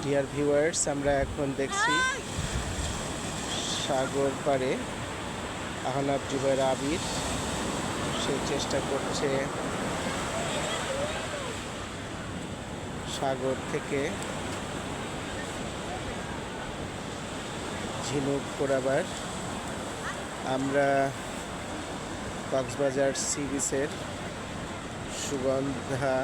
Dear viewers, আমরা এখন দেখছি সাগর পাড়ে আহনাব জুবাইর আবির সে চেষ্টা করছে সাগর থেকে ঝিনুক পোড়াবার। আমরা কক্সবাজার সি বিচের সুগন্ধা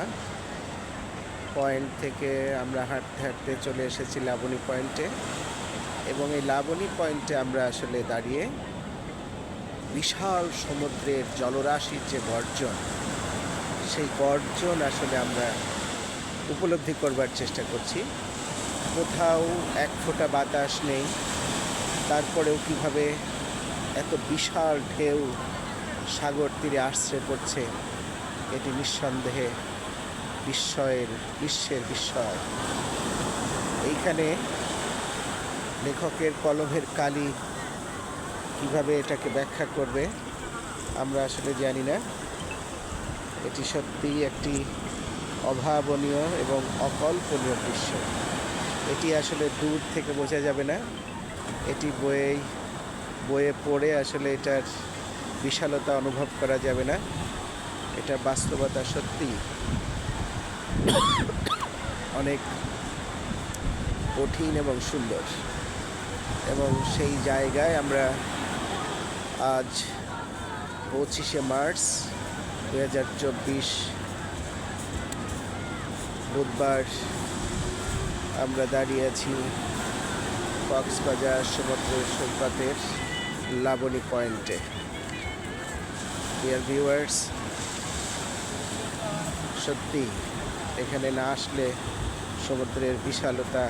পয়েন্ট থেকে আমরা হাঁটতে হাঁটতে চলে এসেছি লাবণী পয়েন্টে, এবং এই লাবণী পয়েন্টে আমরা আসলে দাঁড়িয়ে বিশাল সমুদ্রের জলরাশির যে গর্জন, সেই গর্জন আসলে আমরা উপলব্ধি করবার চেষ্টা করছি। কোথাও এক ফোঁটা বাতাস নেই, তারপরেও কিভাবে এত বিশাল ঢেউ সাগর তীরে আশ্রে পড়ছে, এটি নিঃসন্দেহে বিশ্বের বিস্ময়। এইখানে লেখকের কলমের কালি কিভাবে এটাকে ব্যাখ্যা করবে আমরা আসলে জানি না। এটি সত্যিই একটি অভাবনীয় এবং অকল্পনীয় দৃশ্য। এটি আসলে দূর থেকে বোঝা যাবে না, এটি বয়ে পড়ে আসলে এটার বিশালতা অনুভব করা যাবে না। এটা বাস্তবতা সত্যি অনেক কঠিন এবং সুন্দর, এবং সেই জায়গায় আমরা আজ 25শে মার্চ 2024 বুধবার আমরা দাঁড়িয়ে আছি কক্সবাজার সমুদ্র সৈকতের লাবণী পয়েন্টে। ডিয়ার ভিউয়ার্স, সত্যি এখানে না আসলে সমুদ্রের বিশালতা,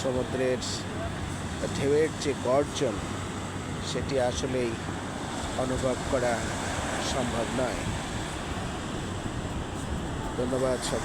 সমুদ্রের ঢেউয়ের যে গর্জন, সেটি আসলেই অনুভব করা সম্ভব নয়। ধন্যবাদ সব।